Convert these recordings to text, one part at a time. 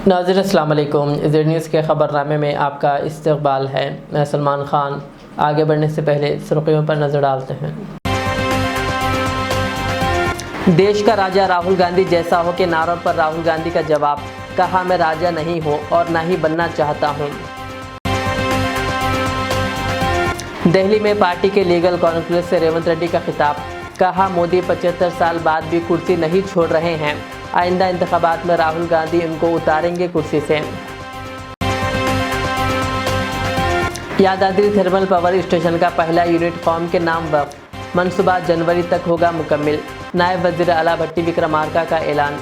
नाज़रीन अस्सलाम वालेकुम। ज़ेड न्यूज़ के ख़बरनामे में आपका इस्तक़बाल है। मैं सलमान ख़ान। आगे बढ़ने से पहले सुर्ख़ियों पर नज़र डालते हैं। देश का राजा राहुल गांधी जैसा हो के नारों पर राहुल गांधी का जवाब, कहा मैं राजा नहीं हूँ और ना ही बनना चाहता हूँ। दिल्ली में पार्टी के लीगल कॉन्क्लेव से रेवंत रेड्डी का खिताब, कहा मोदी 75 साल बाद भी कुर्सी नहीं छोड़ रहे हैं, आइंदा इंतखाबात में राहुल गांधी उनको उतारेंगे कुर्सी से। यादाद्री थर्मल पावर स्टेशन का पहला यूनिट कौम के नाम वक्फ, मनसूबा जनवरी तक होगा मुकम्मिल, नायब वज़ीर आला भट्टी विक्रमार्का का ऐलान।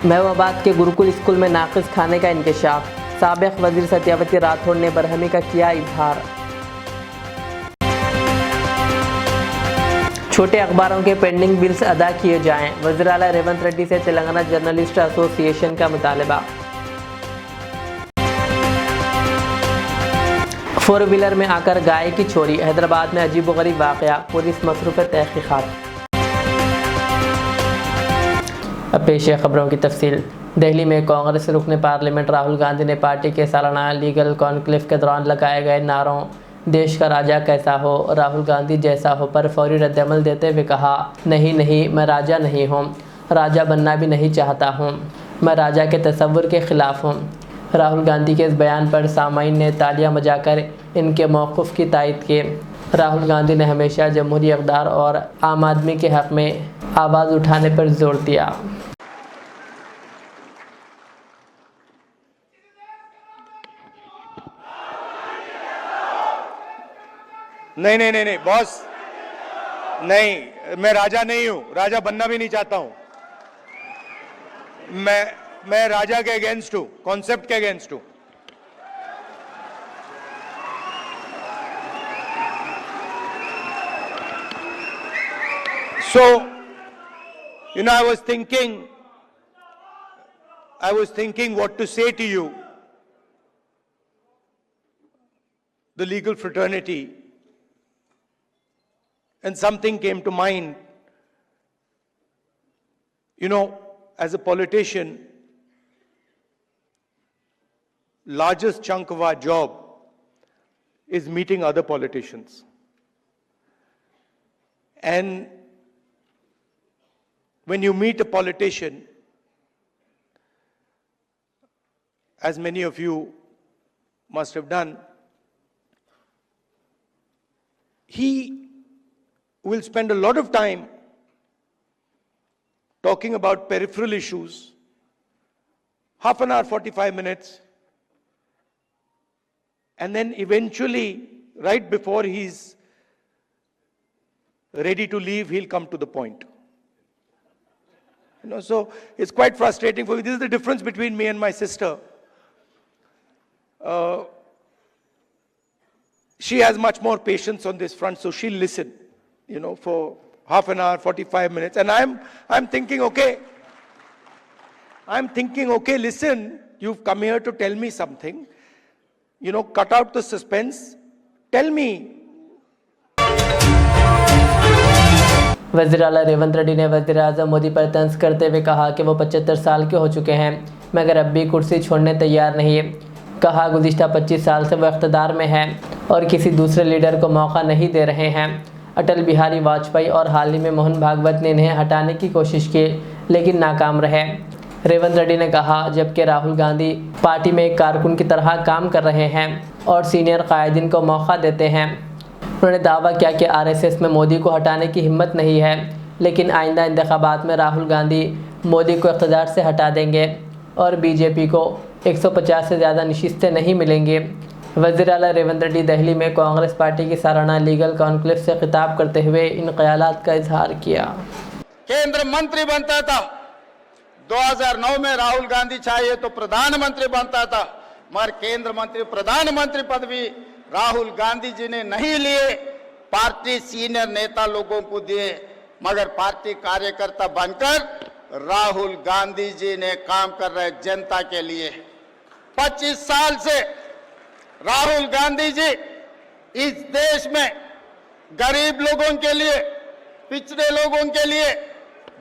महबूबाबाद के गुरुकुल स्कूल में नाक़िस खाने का इंकशाफ, साबिक़ वज़ीर सत्यावती राठौड़ ने बरहमी का किया इजहार। छोटे अखबारों के पेंडिंग बिल्स अदा किए जाएं, वज़ीर आला रेवंत रेड्डी से तेलंगाना जर्नलिस्ट एसोसिएशन का मुतालबा। 4 व्हीलर में आकर गाय की चोरी, हैदराबाद में अजीबोगरीब वाक़या, पुलिस मसरूफ़ तहक़ीक़ात। अब पेश है खबरों की तफसील। दिल्ली में कांग्रेस रुकन पार्लियामेंट राहुल गांधी ने पार्टी के सालाना लीगल कॉन्क्लेव के दौरान लगाए गए नारों देश का राजा कैसा हो, राहुल गांधी जैसा हो पर फौरी रद्दअमल देते हुए कहा, नहीं नहीं, मैं राजा नहीं हूँ, राजा बनना भी नहीं चाहता हूँ, मैं राजा के तस्वुर के ख़िलाफ़ हूँ। राहुल गांधी के इस बयान पर सामाईन ने तालियां बजाकर इनके मौक़िफ़ की तायद की। राहुल गांधी ने हमेशा जमहूरी इक़्तिदार और आम आदमी के हक़ में आवाज़ उठाने पर जोर दिया। नहीं नहीं नहीं नहीं बॉस, नहीं, मैं राजा नहीं हूं, राजा बनना भी नहीं चाहता हूं। मैं राजा के अगेंस्ट हूं, कॉन्सेप्ट के अगेंस्ट हूं। So, you know, I was thinking what to say to you, the legal fraternity. And something came to mind. You know, as a politician, largest chunk of our job is meeting other politicians. And when you meet a politician, as many of you must have done, he will spend a lot of time talking about peripheral issues, half an hour, 45 minutes, and then eventually, right before he's ready to leave, he'll come to the point. You know, so it's quite frustrating for me. This is the difference between me and my sister. She has much more patience on this front, so she'll listen, you know, for half an hour, 45 minutes. And I'm thinking, okay, listen, you've come here to tell me something. You know, cut out the suspense. Tell me. वज़ीर आला रेवंत रेड्डी ने वज़ीर आज़म मोदी पर तंज करते हुए कहा कि वो 75 साल के हो चुके हैं, मगर अब भी कुर्सी छोड़ने तैयार नहीं है। कहा गुज़िश्ता 25 साल से वो इक़्तिदार में हैं और किसी दूसरे लीडर को मौका नहीं दे रहे हैं। अटल बिहारी वाजपेयी और हाल ही में मोहन भागवत ने इन्हें हटाने की कोशिश की, लेकिन नाकाम रहे। रेवंत रेड्डी ने कहा, जबकि राहुल गांधी पार्टी में एक कारकुन की तरह काम कर रहे हैं और सीनियर कायदीन को मौका देते हैं। उन्होंने दावा किया कि आरएसएस में मोदी को हटाने की हिम्मत नहीं है, लेकिन आइंदा इंतखाबात में राहुल गांधी मोदी को इक़्तिदार से हटा देंगे और बीजेपी को 150 से ज़्यादा नशिस्तें नहीं मिलेंगी। वज़ीर आला रेवंत रेड्डी दिल्ली में कांग्रेस पार्टी की सालाना लीगल कॉन्क्लेव से खिताब करते हुए इन ख्यालात का इजहार किया। केंद्र मंत्री बनता था, 2009 में राहुल गांधी चाहिए तो प्रधानमंत्री बनता था, मगर केंद्र मंत्री प्रधानमंत्री पदवी राहुल गांधी जी ने नहीं लिए, पार्टी सीनियर नेता लोगों को दिए, मगर पार्टी कार्यकर्ता बनकर राहुल गांधी जी ने काम कर रहे जनता के लिए। 25 साल से राहुल गांधी जी इस देश में गरीब लोगों के लिए, पिछड़े लोगों के लिए,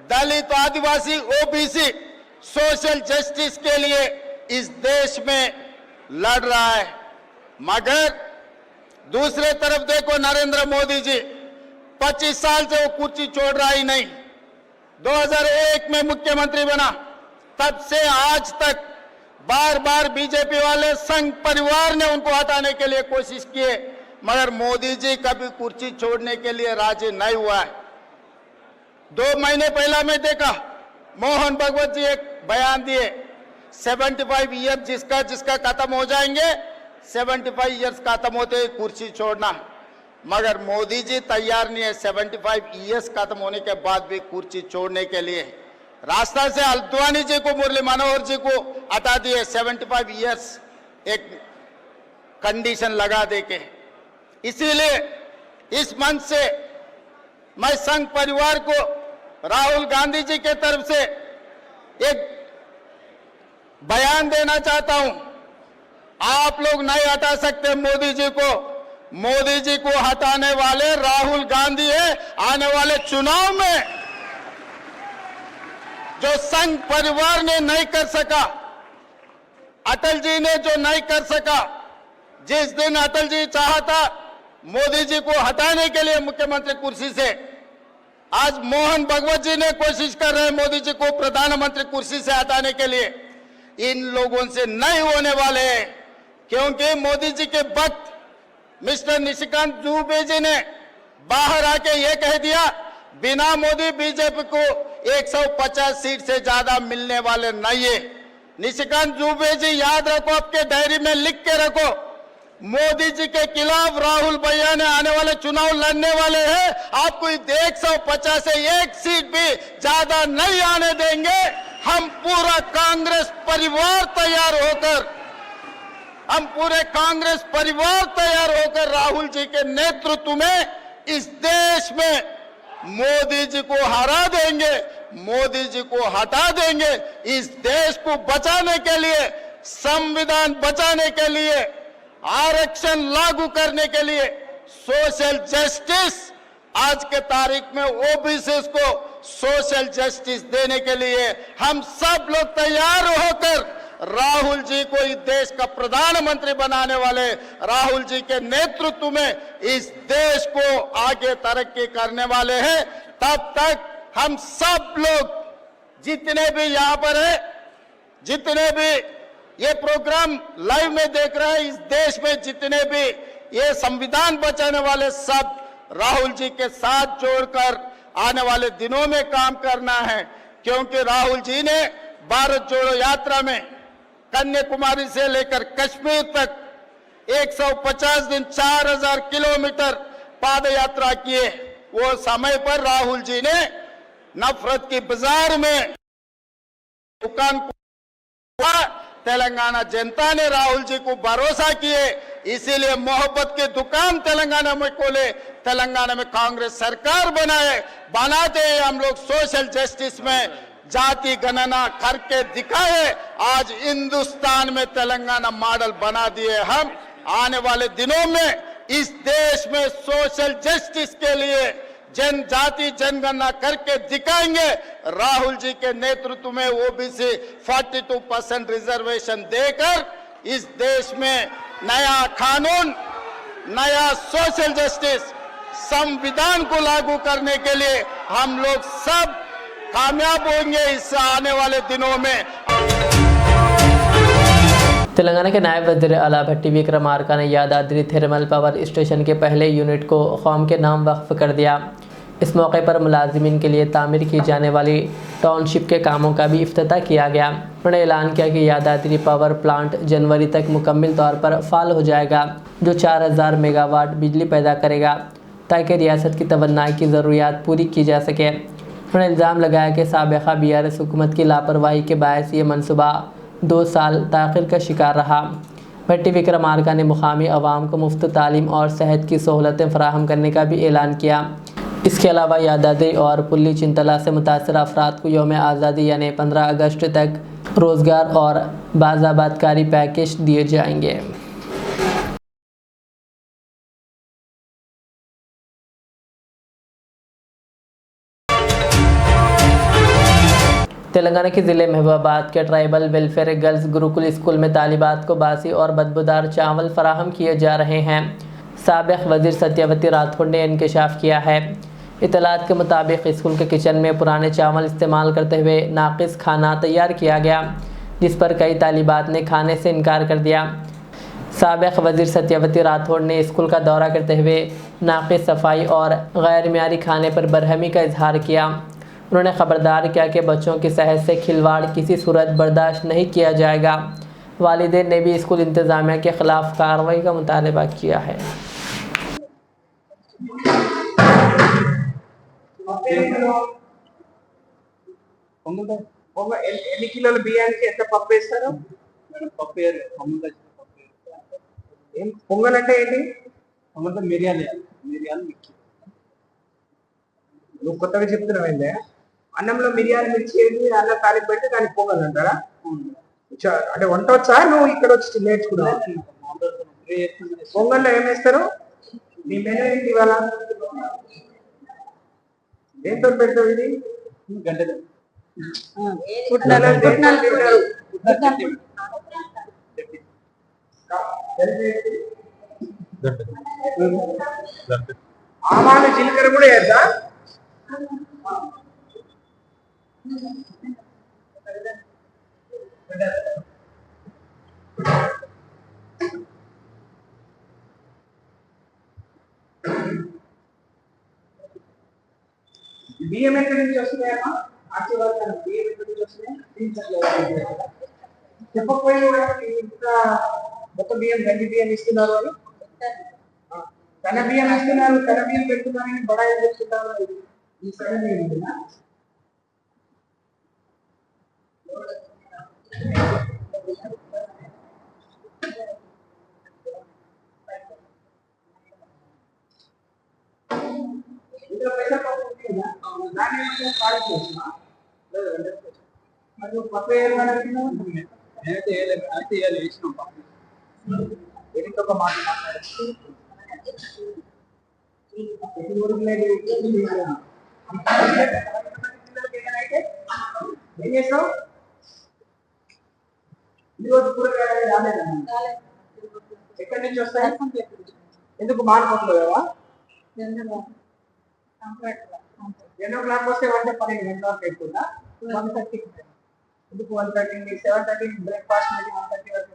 दलित, आदिवासी, ओबीसी सोशल जस्टिस के लिए इस देश में लड़ रहा है। मगर दूसरे तरफ देखो, नरेंद्र मोदी जी 25 साल से वो कुर्सी छोड़ रहा ही नहीं। 2001 में मुख्यमंत्री बना, तब से आज तक बार बार बीजेपी वाले संघ परिवार ने उनको हटाने के लिए कोशिश किए, मगर मोदी जी कभी कुर्सी छोड़ने के लिए राजी नहीं हुआ है। 2 महीने पहला मैं देखा, मोहन भगवत जी एक बयान दिए, 75 ईयर जिसका जिसका खत्म हो जाएंगे, 75 ईयर्स खत्म होते ही कुर्सी छोड़ना। मगर मोदी जी तैयार नहीं है 75 ईयर्स खत्म होने के बाद भी कुर्सी छोड़ने के लिए। रास्ता से अल्द्वानी जी को, मुरली मनोहर जी को हटा दिए 75 ईयर्स एक कंडीशन लगा दे के। इसीलिए इस मंच से मैं संघ परिवार को, राहुल गांधी जी के तरफ से एक बयान देना चाहता हूं। आप लोग नहीं हटा सकते मोदी जी को। मोदी जी को हटाने वाले राहुल गांधी है। आने वाले चुनाव में जो संघ परिवार ने नहीं कर सका, अटल जी ने जो नहीं कर सका, जिस दिन अटल जी चाहता मोदी जी को हटाने के लिए मुख्यमंत्री कुर्सी से, आज मोहन भगवत जी ने कोशिश कर रहे हैं मोदी जी को प्रधानमंत्री कुर्सी से हटाने के लिए। इन लोगों से नहीं होने वाले हैं, क्योंकि मोदी जी के वक्त मिस्टर निशिकांत दुबे जी ने बाहर आके ये कह दिया, बिना मोदी बीजेपी को 150 सीट से ज्यादा मिलने वाले नहीं है। निशिकांत दुबे जी याद रखो, आपके डायरी में लिख के रखो, मोदी जी के खिलाफ राहुल भैया ने आने वाले चुनाव लड़ने वाले हैं। आपको 150 से 1 सीट भी ज्यादा नहीं आने देंगे। हम पूरा कांग्रेस परिवार तैयार होकर, हम पूरे कांग्रेस परिवार तैयार होकर राहुल जी के नेतृत्व में इस देश में मोदी जी को हरा देंगे, मोदी जी को हटा देंगे। इस देश को बचाने के लिए, संविधान बचाने के लिए, आरक्षण लागू करने के लिए, सोशल जस्टिस, आज के तारीख में ओबीसी को सोशल जस्टिस देने के लिए हम सब लोग तैयार होकर राहुल जी को इस देश का प्रधानमंत्री बनाने वाले राहुल जी के नेतृत्व में इस देश को आगे तरक्की करने वाले हैं। तब तक हम सब लोग जितने भी यहाँ पर हैं, जितने भी ये प्रोग्राम लाइव में देख रहे हैं, इस देश में जितने भी ये संविधान बचाने वाले, सब राहुल जी के साथ जोड़कर आने वाले दिनों में काम करना है। क्योंकि राहुल जी ने भारत जोड़ो यात्रा में कन्याकुमारी से लेकर कश्मीर तक 150 दिन 4000 किलोमीटर पाद यात्रा किए। वो समय पर राहुल जी ने नफरत की बाजार में दुकान, तेलंगाना जनता ने राहुल जी को भरोसा किए, इसीलिए मोहब्बत की दुकान तेलंगाना में खोले, तेलंगाना में कांग्रेस सरकार बनाते हैं हम लोग। सोशल जस्टिस में जाति गणना करके दिखाए, आज हिंदुस्तान में तेलंगाना मॉडल बना दिए हम। आने वाले दिनों में इस देश में सोशल जस्टिस के लिए जनजाति जनगणना करके दिखाएंगे। राहुल जी के नेतृत्व में ओबीसी 42% रिजर्वेशन देकर इस देश में नया कानून, नया सोशल जस्टिस, संविधान को लागू करने के लिए हम लोग सब कामयाब होंगे इस आने वाले दिनों में। तेलंगाना के नायब वज़ीर आला भट्टी विक्रमार्का ने यादाद्री थर्मल पावर स्टेशन के पहले यूनिट को कौम के नाम वक्फ कर दिया। इस मौके पर मुलाजिमीन के लिए तामीर की जाने वाली टाउनशिप के कामों का भी इफ्तिताह किया गया। उन्होंने ऐलान किया कि यादाद्री पावर प्लांट जनवरी तक मुकम्मल तौर पर फ़ाल हो जाएगा, जो 4000 मेगावाट बिजली पैदा करेगा, ताकि रियासत की तवन्नाई की ज़रूरियात पूरी की जा सके। उन्होंने इल्ज़ाम लगाया कि साबिक़ा BRS हुकूमत की लापरवाही के बायस ये मनसूबा 2 साल ताख़िर का शिकार रहा। भट्टी विक्रमार्का ने मुकामी अवाम को मुफ्त तालीम और सेहत की सहूलतें फराहम करने का भी ऐलान किया। इसके अलावा यादाद्री और पुल्ली चिंतला से मुतासर अफराद को यौम आज़ादी यानी 15 अगस्त तक रोज़गार और बाज़ाबातकारी पैकेज दिए जाएंगे। तेलंगाना के ज़िले महबूबाबाद के tribal welfare girls Gurukul school में तालिबात को बासी और बदबूदार चावल फराहम किए जा रहे हैं। साबिक़ वज़ीर सत्यवती राठौड़ ने इंकशाफ किया है। इतलात के मुताबिक स्कूल के किचन में पुराने चावल इस्तेमाल करते हुए नाकिस खाना तैयार किया गया, जिस पर कई तालिबात ने खाने से इनकार कर दिया। साबिक़ वज़ीर सत्यवती राठौड़ ने स्कूल का दौरा करते हुए नाकिस सफाई और गैर मियारी खाने पर बरहमी का इजहार किया। उन्होंने खबरदार किया कि बच्चों की सेहत से खिलवाड़ किसी सूरत बर्दाश्त नहीं किया जाएगा। वालिदैन ने भी स्कूल इंतज़ामिया के ख़िलाफ़ कार्रवाई का मुतालबा किया है। ఎన్ని కిలోల బియ్యానికి ఎంత పప్పు వేస్తారు? ఏం పొంగల్ అంటే ఏంటి? పొంగల్ మిరియాలు మిక్కి. నువ్వు కొత్తగా చెప్తున్నావు ఏందే? అన్నంలో మిరియాలు మిర్చి వేసి అన్నం తాలింపు పెట్టి దానికి పొంగల్ అంటారా? అంటే వంట వచ్చా నువ్వు ఇక్కడ వచ్చి నేర్చుకున్నావు? పొంగల్లో ఏం వేస్తారు? మీ మెనూ ఏంటి ఇవాళ? దేంతో పెడతావు ఇది? గంటలు ఆవాలు జీలకర్ర కూడా వేద్దా? బియ్యం ఎక్కడి నుంచి వస్తున్నాయమ్మా? ఆశీర్వాదాలు బియ్యం ఎక్కడి నుంచి వస్తున్నాయి? చెప్పకపోయిన ఇంత మొత్తం బియ్యం గంజి బియ్యం ఇస్తున్నారు అని, తన బియ్యం ఇస్తున్నారు, తన బియ్యం పెడుతున్నారని బడాయి చెప్తున్నారు. ఈ సరే బియ్యం ఎక్కడి నుంచి వస్తాయి? ఎందుకు మానుకోవట్లేదా? ఎన్నో క్లాక్ వస్తే 12 గంటల వరకు ఎక్కుతుందా? 1:30 ఎందుకు 1:30 7:30 బ్రేక్ఫాస్ట్ 1:30 వరకు.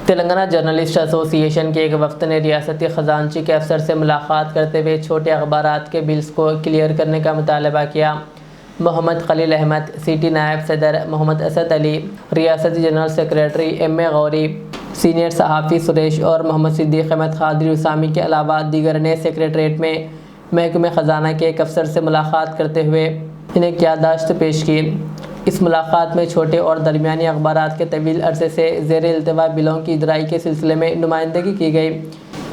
तेलंगाना जर्नलिस्ट एसोसिएशन के एक वफ्द ने रियासती ख़जानची के अफसर से मुलाकात करते हुए छोटे अखबारात के बिल्स को क्लियर करने का मुतालबा किया। मोहम्मद खलील अहमद, सिटी नायब सदर मोहम्मद असद अली, रियासती general secretary M A. Ghauri, senior सहाफ़ी सुरेश और मोहम्मद सिद्दीक़ अहमद क़ादरी उसामी के अलावा दीगर ने सेक्रेटरीट में महकमे ख़जाना के एक अफसर से मुलाकात करते हुए इन्हें याददाश्त पेश की। इस मुलाकात में छोटे और दरमियानी अखबारात के तवील अरसे से ज़ेर इल्तवा बिलों की इजराई के सिलसिले में नुमाइंदगी की गई,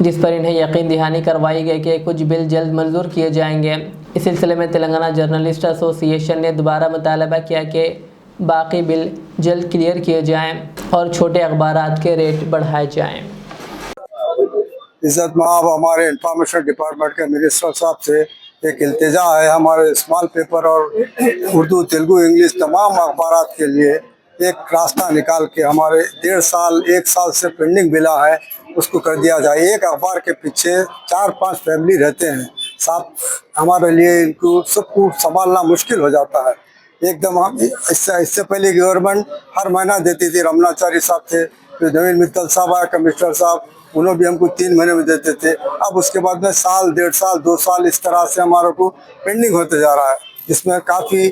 जिस पर इन्हें यकीन दहानी करवाई गई कि कुछ बिल जल्द मंजूर किए जाएंगे। इस सिलसिले में तेलंगाना जर्नलिस्ट एसोसिएशन ने दोबारा मुतालबा किया कि बाकी बिल जल्द क्लियर किए जाएँ और छोटे अखबारात के रेट बढ़ाए जाएँ। इज़्ज़त माब हमारे इंफॉर्मेशन डिपार्टमेंट के मिनिस्टर साहब से एक इल्तिजा है, हमारे स्मॉल पेपर और उर्दू, तेलुगु, इंग्लिश तमाम अखबारात के लिए एक रास्ता निकाल के हमारे 1.5 साल से पेंडिंग बिला है उसको कर दिया जाए। एक अखबार के पीछे 4-5 फैमिली रहते हैं साहब, हमारे लिए इनको सबको संभालना मुश्किल हो जाता है एकदम। हम इससे पहले गवर्नमेंट हर महीना देती थी, रमनाचारी साहब थे, फिर नवीन मित्तल साहब आए, कमिश्नर साहब, उन्होंने भी हमको 3 महीने में देते थे। अब उसके बाद में साल, 1.5 साल, 2 साल इस तरह से हमारे को पेंडिंग होते जा रहा है, जिसमें काफ़ी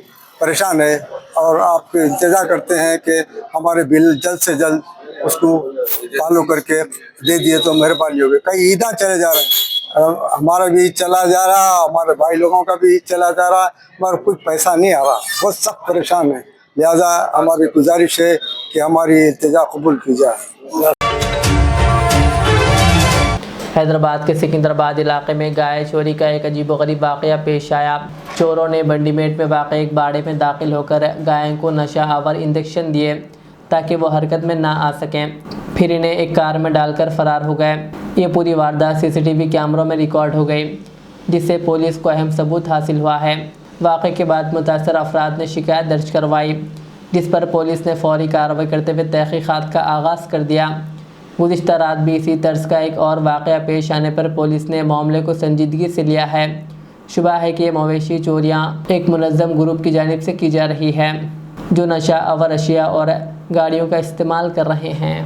परेशान है और आप इंतज़ार करते हैं कि हमारे बिल जल्द से जल्द उसको फॉलो करके दे दिए तो मेहरबानी होगी। कई ईदा चले जा रहे हैं, हमारा भी चला जा रहा, हमारे भाई लोगों का भी चला जा रहा, मगर कुछ पैसा नहीं आ रहा, बहुत सख्त परेशान है। लिहाजा हमारी गुजारिश है कि हमारी इल्तिजा कबूल की जाए। हैदराबाद के सिकंदराबाद इलाके में गाय चोरी का एक अजीबोगरीब वाक़या पेश आया। चोरों ने बंडीमेट में वाक़ एक बाड़े में दाखिल होकर गायों को नशा आवर इंजेक्शन दिए ताकि वो हरकत में ना आ सकें, फिर इन्हें एक कार में डालकर फ़रार हो गए। ये पूरी वारदात सीसीटीवी कैमरों में रिकॉर्ड हो गई, जिससे पुलिस को अहम सबूत हासिल हुआ है। वाक़े के बाद मुतासर अफराद ने शिकायत दर्ज करवाई, जिस पर पुलिस ने फौरी कार्रवाई करते हुए तहकीक़ात का आगाज़ कर दिया। गुज़िश्ता रात भी इसी तर्ज का एक और वाक़या पेश आने पर पुलिस ने मामले को संजीदगी से लिया है। शुबा है कि ये मवेशी चोरियाँ एक मुनज़्ज़म ग्रुप की जानिब से की जा रही है, जो नशा अवर अशिया और गाड़ियों का इस्तेमाल कर रहे हैं।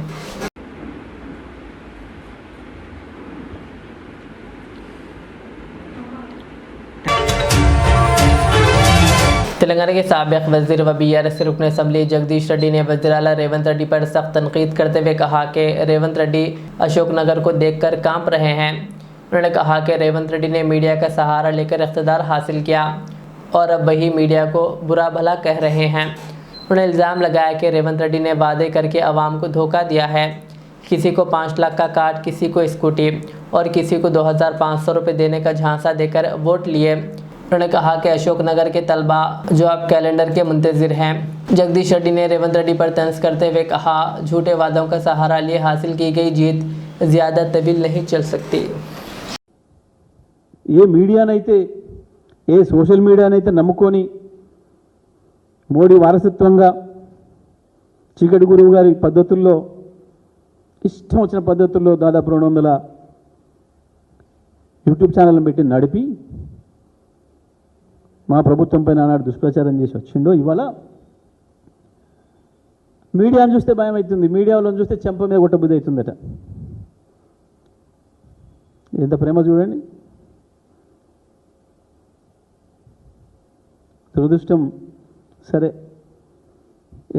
तेलंगाना के साबिक़ वज़ीर व BRS रुकन असम्बली जगदीश रेड्डी ने वज़ीर आला रेवंत रेड्डी पर सख्त तनकीद करते हुए कहा कि रेवंत रेड्डी अशोकनगर को देखकर कांप रहे हैं। उन्होंने कहा कि रेवंत रेड्डी ने मीडिया का सहारा लेकर इक़्तिदार हासिल किया और अब वही मीडिया को बुरा भला कह रहे हैं। उन्होंने इल्ज़ाम लगाया कि रेवंत रेड्डी ने वादे करके आवाम को धोखा दिया है। किसी को 5 लाख का कार्ड, किसी को स्कूटी और किसी को 2500 रुपये देने का झांसा देकर वोट लिए। उन्होंने कहा कि अशोकनगर के तलबा जो अब कैलेंडर के मुंतज़िर हैं। जगदीश रेड्डी ने रेवंत रेड्डी पर तंज करते हुए कहा, झूठे वादों का सहारा लिए हासिल की गई जीत ज़्यादा तवील नहीं चल सकती। ఏ మీడియానైతే ఏ సోషల్ మీడియానైతే నమ్ముకొని మోడీ వారసత్వంగా చీకటి గురువు గారి పద్ధతుల్లో ఇష్టం వచ్చిన పద్ధతుల్లో దాదాపు 200 యూట్యూబ్ ఛానళ్ళను పెట్టి నడిపి మా ప్రభుత్వం పైన ఆనాడు దుష్ప్రచారం చేసి వచ్చిండో ఇవాళ మీడియాను చూస్తే భయం అవుతుంది, మీడియాలో చూస్తే చెంప మీద కొట్టబుద్ధి అవుతుందట. ఎంత ప్రేమ చూడండి. దురదృష్టం సరే,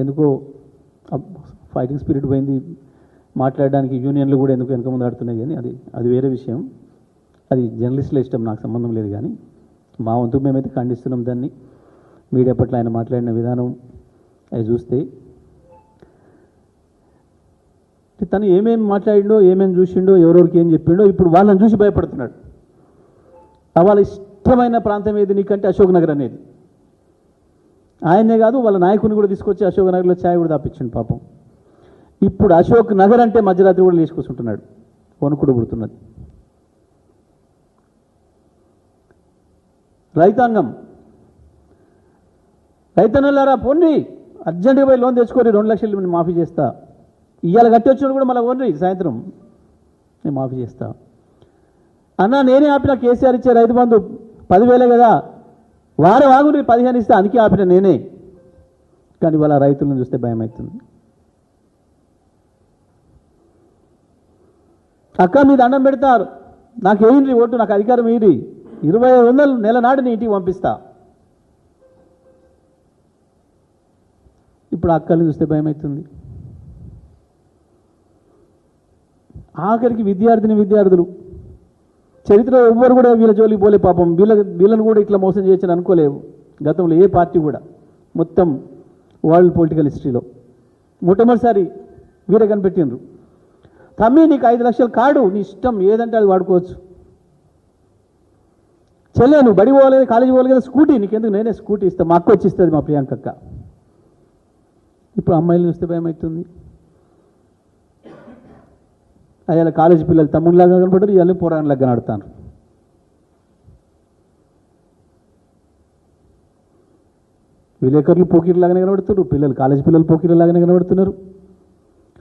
ఎందుకో ఫైటింగ్ స్పిరిట్ పోయింది, మాట్లాడడానికి యూనియన్లు కూడా ఎందుకు వెనక ముందు ఆడుతున్నాయి. కానీ అది వేరే విషయం, అది జర్నలిస్టుల ఇష్టం, నాకు సంబంధం లేదు. కానీ మా వంతు మేమైతే ఖండిస్తున్నాం దాన్ని. మీడియా పట్ల ఆయన మాట్లాడిన విధానం అవి చూస్తే తను ఏమేమి మాట్లాడిండో, ఏమేమి చూసిండో, ఎవరెవరికి ఏం చెప్పిండో ఇప్పుడు వాళ్ళని చూసి భయపడుతున్నాడు. వాళ్ళ ఇష్టమైన ప్రాంతం ఏది నీకంటే అశోక్ నగర్ అనేది. ఆయనే కాదు, వాళ్ళ నాయకుని కూడా తీసుకొచ్చి అశోక్ నగర్లో ఛాయ్ కూడా తాపించిండు పాపం. ఇప్పుడు అశోక్ నగర్ అంటే మధ్యరాత్రి కూడా లేచి కూర్చుంటున్నాడు, వణుకుడు పుడుతున్నది. రైతన్నలారా పోండి, అర్జెంటుగా పోయి లోన్ తెచ్చుకోరి, 2 లక్షలు మాఫీ చేస్తా. ఇవాళ కట్టి వచ్చిన కూడా మళ్ళీ పోండి, సాయంత్రం నేను మాఫీ చేస్తా. అన్నా నేనే ఆపిన, కేసీఆర్ ఇచ్చే రైతు బంధు 10,000 కదా, వారం ఆగుని 15 ఇస్తే అందుకే ఆపిన నేనే. కానీ వాళ్ళ రైతులను చూస్తే భయం అవుతుంది. అక్క మీ దండం పెడతారు, నాకు వేయండి ఓటు, నాకు అధికారం వేయండి, 2500 నెల నాడు నీ ఇంటికి పంపిస్తా. ఇప్పుడు అక్కల్ని చూస్తే భయం అవుతుంది. ఆఖరికి విద్యార్థులు చరిత్రలో ఎవ్వరు కూడా వీళ్ళ జోలికి పోలే పాపం. వీళ్ళని కూడా ఇట్లా మోసం చేయొచ్చని అనుకోలేవు గతంలో ఏ పార్టీ కూడా. మొత్తం వరల్డ్ పొలిటికల్ హిస్టరీలో మొట్టమొదటిసారి వీరే కనిపెట్టిండ్రు. తమ్మి నీకు 5 లక్షల కార్డు, నీ ఇష్టం ఏదంటే అది వాడుకోవచ్చు. చెల్లె నువ్వు బడి పోలేదు, కాలేజీ పోలేదు కదా, స్కూటీ నీకెందుకు, నేనే స్కూటీ ఇస్తాను, మా అక్క వచ్చి ఇస్తుంది, మా ప్రియాంకక్క. ఇప్పుడు అమ్మాయిలు చూస్తే భయం అవుతుంది. అయ్యాల కాలేజీ పిల్లలు తమ్ముళ్ళలాగా కనపడరు, ఇవాళ పోరాణలాగా కనబడతాను. విలేకరులు పోకీర్లాగానే కనబడుతున్నారు, కాలేజీ పిల్లలు పోకీర్లాగానే కనబడుతున్నారు,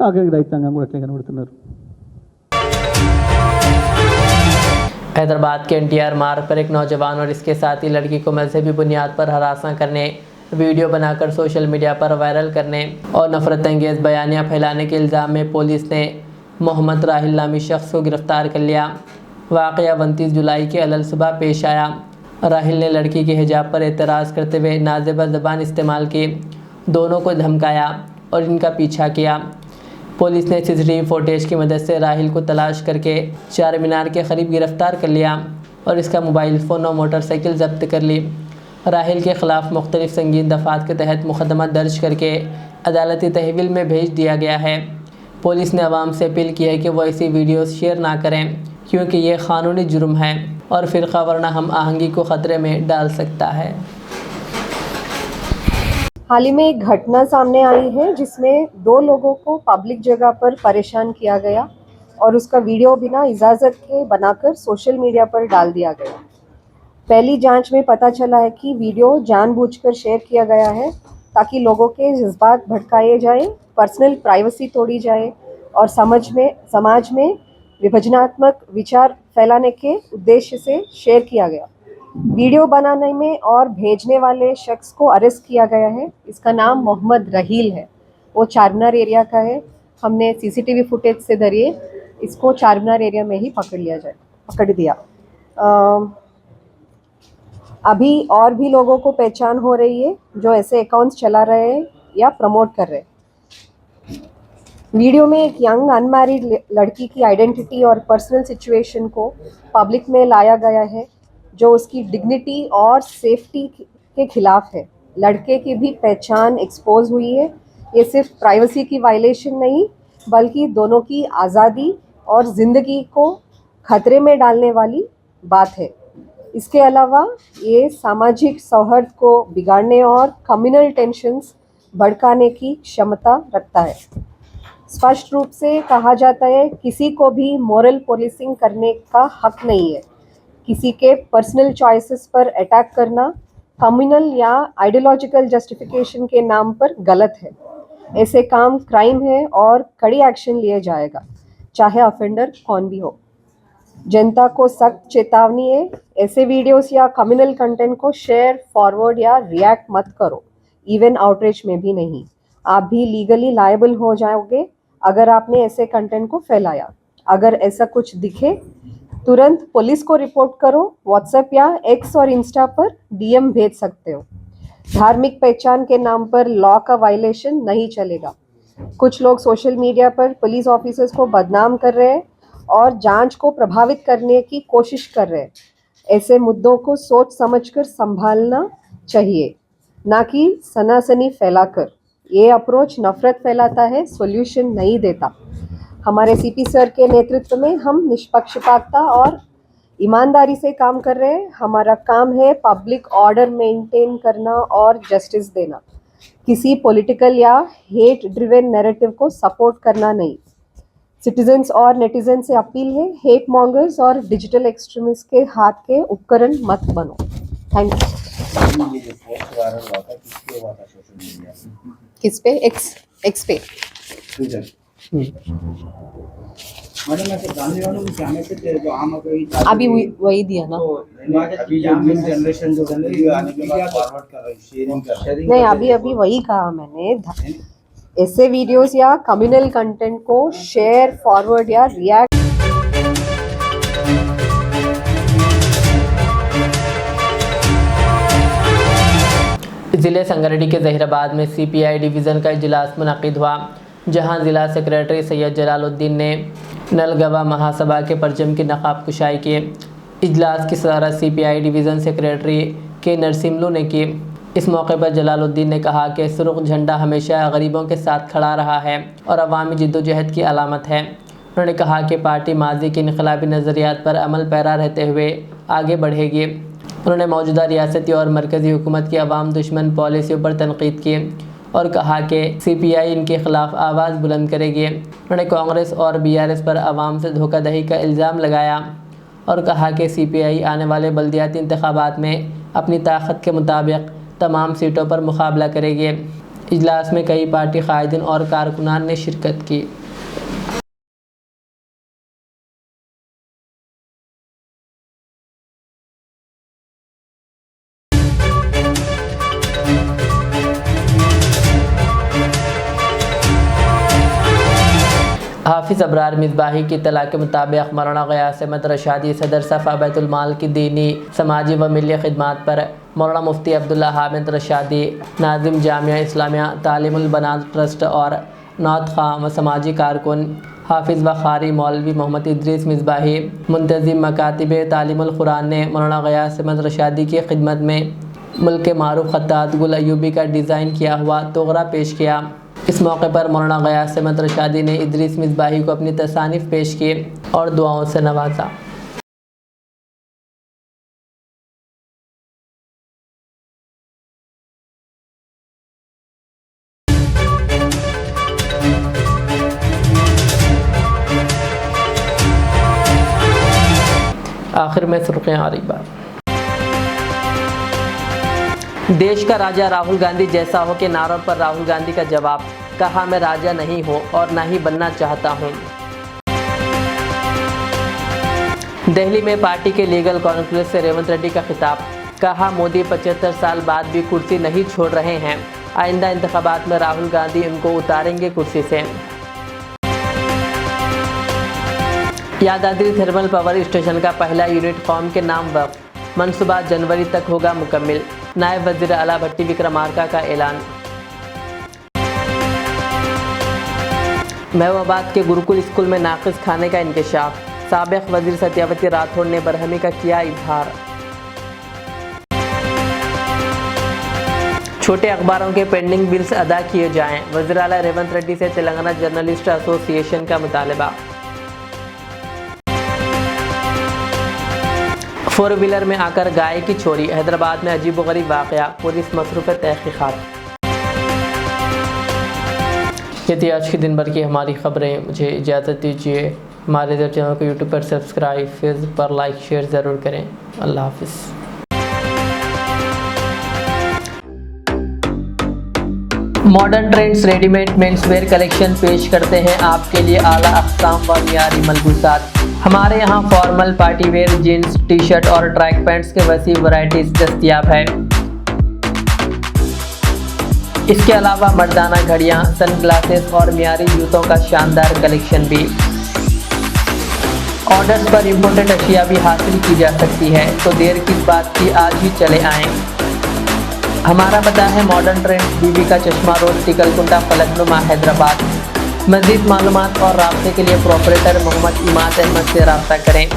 ఆఖరికి రైతాంగం కూడా అట్లే కనబడుతున్నారు. हैदराबाद के NTR मार्ग पर एक नौजवान और इसके साथी लड़की को मजहबी बुनियाद पर हरासा करने, वीडियो बनाकर सोशल मीडिया पर वायरल करने और नफरत अंगेज़ बयानियाँ फैलाने के इल्ज़ाम में पुलिस ने मोहम्मद राहिल नामी शख्स को गिरफ़्तार कर लिया। वाक़या 29 जुलाई के अलल सुबह पेश आया। राहिल ने लड़की के हिजाब पर एतराज़ करते हुए नाज़ेबा ज़बान इस्तेमाल की, दोनों को धमकाया और इनका पीछा किया। पुलिस ने CCTV फुटेज की मदद से राहिल को तलाश करके चार मीनार के करीब गिरफ़्तार कर लिया और इसका मोबाइल फ़ोन और मोटरसाइकिल जब्त कर ली। राहिल के ख़िलाफ़ मुख्तलिफ़ संगीन दफ़ात के तहत मुकदमा दर्ज करके अदालती तहवील में भेज दिया गया है। पुलिस ने आवाम से अपील की है कि वो ऐसी वीडियोस शेयर ना करें, क्योंकि ये क़ानूनी जुर्म है और फ़िरक़ा वरना हम आहंगी को ख़तरे में डाल सकता है। हाल ही में एक घटना सामने आई है जिसमें 2 लोगों को पब्लिक जगह पर परेशान किया गया और उसका वीडियो बिना इजाज़त के बनाकर सोशल मीडिया पर डाल दिया गया। पहली जांच में पता चला है कि वीडियो जानबूझकर शेयर किया गया है ताकि लोगों के जज्बात भड़काए जाए, पर्सनल प्राइवेसी तोड़ी जाए और समाज में विभाजनात्मक विचार फैलाने के उद्देश्य से शेयर किया गया। वीडियो बनाने में और भेजने वाले शख्स को अरेस्ट किया गया है। इसका नाम मोहम्मद रहील है। वो चारमीनार एरिया का है। हमने सीसीटीवी फुटेज से जरिए इसको चारमीनार एरिया में ही पकड़ दिया। अभी और भी लोगों को पहचान हो रही है जो ऐसे अकाउंट्स चला रहे हैं या प्रमोट कर रहे हैं। वीडियो में एक यंग अनमैरिड लड़की की आइडेंटिटी और पर्सनल सिचुएशन को पब्लिक में लाया गया है जो उसकी डिग्निटी और सेफ्टी के खिलाफ है। लड़के की भी पहचान एक्सपोज हुई है। ये सिर्फ प्राइवेसी की वायलेशन नहीं बल्कि दोनों की आज़ादी और ज़िंदगी को खतरे में डालने वाली बात है। इसके अलावा ये सामाजिक सौहार्द को बिगाड़ने और कम्युनल टेंशन्स भड़काने की क्षमता रखता है। स्पष्ट रूप से कहा जाता है किसी को भी मोरल पुलिसिंग करने का हक नहीं है। किसी के पर्सनल चॉइसेस पर अटैक करना कम्युनल या आइडियोलॉजिकल जस्टिफिकेशन के नाम पर गलत है। ऐसे काम क्राइम है और कड़ी एक्शन लिया जाएगा, चाहे ऑफेंडर कौन भी हो। जनता को सख्त चेतावनी है, ऐसे वीडियोस या कम्युनल कंटेंट को शेयर, फॉरवर्ड या रिएक्ट मत करो, इवन आउटरीच में भी नहीं। आप भी लीगली लायबल हो जाओगे अगर आपने ऐसे कंटेंट को फैलाया। अगर ऐसा कुछ दिखे तुरंत पुलिस को रिपोर्ट करो। व्हाट्सएप या एक्स और इंस्टा पर डीएम भेज सकते हो। धार्मिक पहचान के नाम पर लॉ का वायलेशन नहीं चलेगा। कुछ लोग सोशल मीडिया पर पुलिस ऑफिसर्स को बदनाम कर रहे हैं और जांच को प्रभावित करने की कोशिश कर रहे हैं। ऐसे मुद्दों को सोच समझकर संभालना चाहिए, ना कि सनासनी फैलाकर। ये अप्रोच नफरत फैलाता है, सॉल्यूशन नहीं देता। हमारे सीपी सर के नेतृत्व में हम निष्पक्षपातता और ईमानदारी से काम कर रहे हैं। हमारा काम है पब्लिक ऑर्डर मेंटेन करना और जस्टिस देना, किसी पॉलिटिकल या हेट ड्रिवन नैरेटिव को सपोर्ट करना नहीं। सिटीजन्स और नेटिजन से अपील है, हेट मॉन्गर्स और डिजिटल एक्सट्रीमिस्ट के हाथ के उपकरण मत बनो। Thank you. किस पे? एक्स पे। मैडम ऐसे गांधी वालों को जाने से जो आम अभी वही दिया ना। अभी जो जनरेशन जो आने के बाद फॉरवर्ड कर रही शेयरिंग कर रही नहीं, अभी वही कहा मैंने। ऐसे वीडियोस या कम्युनल कंटेंट को शेयर, फॉरवर्ड या रिएक्ट ज़िले संगारेड्डी के ज़हीराबाद में सीपीआई डिवीज़न का इजलास मुनक़िद हुआ, जहां ज़िला सेक्रेटरी सैयद जलालुद्दीन ने नलगवा महासभा के परचम की नक़ाब कुशाई की। इजलास की सदारत सीपीआई डिवीज़न सेक्रेटरी के नरसिम्लू ने की। इस मौके पर जलालुद्दीन ने कहा कि सुर्ख झंडा हमेशा गरीबों के साथ खड़ा रहा है और अवामी जिद्दोजहद की अलामत है। उन्होंने कहा कि पार्टी माजी के इनकलाबी नज़रियात पर अमल पैरा रहते हुए आगे बढ़ेगी। उन्होंने मौजूदा रियासती और मरकज़ी हुकूमत की अवाम दुश्मन पॉलिसियों पर तनकीद की और कहा कि सीपीआई इनके ख़िलाफ़ आवाज़ बुलंद करेगी। उन्होंने कांग्रेस और बीआरएस पर अवाम से धोखाधड़ी का इल्ज़ाम लगाया और कहा कि सीपीआई आने वाले बल्दियाती इंतखाबात में अपनी ताकत के मुताबिक तमाम सीटों पर मुकाबला करेगी। इजलास में कई पार्टी कायदीन और कारकुनान ने शिरकत की। हाफिज़ अबरार मिसबाही की इत्तला के मुताबिक मौलाना ग़ियास अहमद रशादी सदर सफ़ा बैतुल माल की दीनी, समाजी व मिली खिदमात पर मौलाना मुफ्ती अब्दुल्ला हामिद रशादी, नाज़िम जामिया इस्लामिया तालीमुल बनात ट्रस्ट और नौत खां व समाजी कारकुन हाफिज़ व क़ारी मौलवी मोहम्मद इद्रीस मिसबाही, मुंतज़िम मकातिब तालीमुल कुरान ने मौलाना ग़ियास अहमद रशादी की खिदमत में मुल्क के मारूफ ख़त्तात गुल अयूबी का डिज़ाइन किया हुआ तोगरा पेश किया। इस मौके पर मौलाना ग़ियास अहमद रशादी ने इद्रीस मिसबाही को अपनी तसानीफ़ पेश की और दुआओं से नवाजा। आखिर में सुर्ख़ियाँ आ रही बात। देश का राजा राहुल गांधी जैसा हो के नारों पर राहुल गांधी का जवाब, कहा मैं राजा नहीं हूं और ना ही बनना चाहता हूं। दिल्ली में पार्टी के लीगल कॉन्क्लेव से रेवंत रेड्डी का खिताब, कहा मोदी 75 साल बाद भी कुर्सी नहीं छोड़ रहे हैं, आइंदा इंतखाबात में राहुल गांधी उनको उतारेंगे कुर्सी से। यादाद्री थर्मल पावर स्टेशन का पहला यूनिट कौम के नाम वक्फ, मनसूबा जनवरी तक होगा मुकम्मिल, नायब वज़ीर आला भट्टी विक्रमार्का का ऐलान। महबूबाबाद के गुरुकुल स्कूल में नाक़िस खाने का इंकशाफ, साबिक़ वज़ीर सत्यावती राठौड़ ने बरहमी का किया इजहार। छोटे अखबारों के पेंडिंग बिल्स अदा किए जाएं, वज़ीर आला रेवंत रेड्डी से तेलंगाना जर्नलिस्ट एसोसिएशन का मुतालबा। 4 व्हीलर में आकर गाय की चोरी, हैदराबाद में अजीबोगरीब वाक़या, पुलिस मसरूफ़ तहक़ीक़ात। ये थी आज की दिन भर की हमारी खबरें। मुझे इजाज़त दीजिए। हमारे चैनल को यूट्यूब पर सब्सक्राइब, फेसबुक पर लाइक शेयर ज़रूर करें। अल्लाह हाफ़िज़। Modern trends readymade menswear collection पेश करते हैं आपके लिए आला अक़साम व मियारी मलबूसात। हमारे यहाँ formal, party wear, jeans, T shirt और ट्रैक पैंट्स के वसी वैरायटीज दस्तयाब है। इसके अलावा मर्दाना घड़ियाँ, सन ग्लासेस और मियारी जूतों का शानदार कलेक्शन भी। ऑर्डर्स पर इम्पोर्टेड अशिया भी हासिल की जा सकती है, तो देर किस बात की, आज ही चले आएँ। हमारा पता है मॉडर्न ट्रेंड्स, बीबी का चश्मा रोड, टिकलकुंटा, फलकनुमा, हैदराबाद। मज़ीद मालूमात और राब्ते के लिए प्रोपरेटर मोहम्मद इमाद अहमद से रब्ता करें।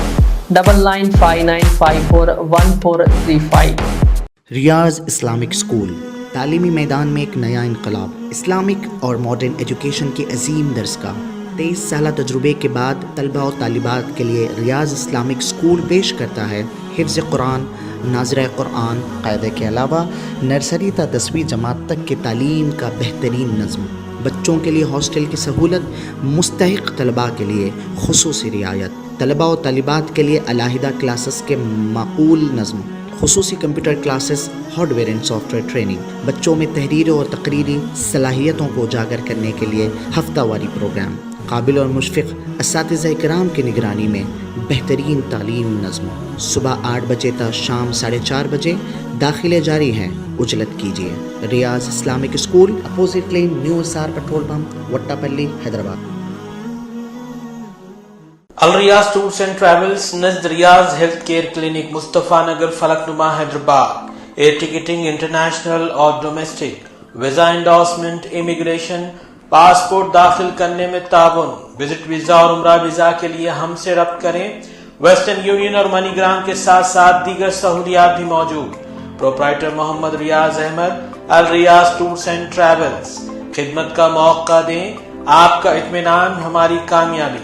9959541435। रियाज इस्लामिक स्कूल, तालीमी मैदान में एक नया इनकलाब। इस्लामिक और मॉडर्न एजुकेशन की अजीम दरसगाह। 23 साल तजुर्बे के बाद तलबा और तालिबात के लिए रियाज इस्लामिक स्कूल पेश करता है हिफ्ज़ कुरान, नाज़िर कुरान क़ायदे के अलावा नर्सरी ता 10वीं जमात तक के तालीम का बेहतरीन नज़्म। बच्चों के लिए हॉस्टल की सहूलत, मुस्तहिक़ तलबा के लिए खुसूसी रियायत, तलबा और तालिबात के लिए अलहदा क्लासेस के माकूल नज़्म, खुसूसी computer classes, hardware and software training. बच्चों में तहरीरी और तकरीरी सलाहियतों को उजागर करने के लिए हफ्तावारी प्रोग्राम। काबिल और मुशफ़िक़ असातिज़ा इकराम की निगरानी में बेहतरीन तालीम नज़्म। सुबह 8 बजे तक शाम 4:30 बजे दाखिले जारी हैं, उजलत कीजिए। Riaz Islamic school, opposite lane, new SR petrol pump, Vattepally, Hyderabad. Al Riyaz tours and travels नज़द Riaz health care clinic, Mustafa Nagar, Falaknuma, Hyderabad. Air ticketing international और domestic, visa endorsement, immigration, passport दाखिल करने में ताउन, विजिट वीज़ा और उम्रा वीज़ा के लिए हमसे रब्त करें। वेस्टर्न यूनियन और मनीग्राम के साथ साथ दीगर सहूलियात भी मौजूद। Proprietor Mohammad Riyaz Ahmad, Al Riyaz tours and travels. खिदमत का मौका दें, आपका इत्मीनान हमारी कामयाबी।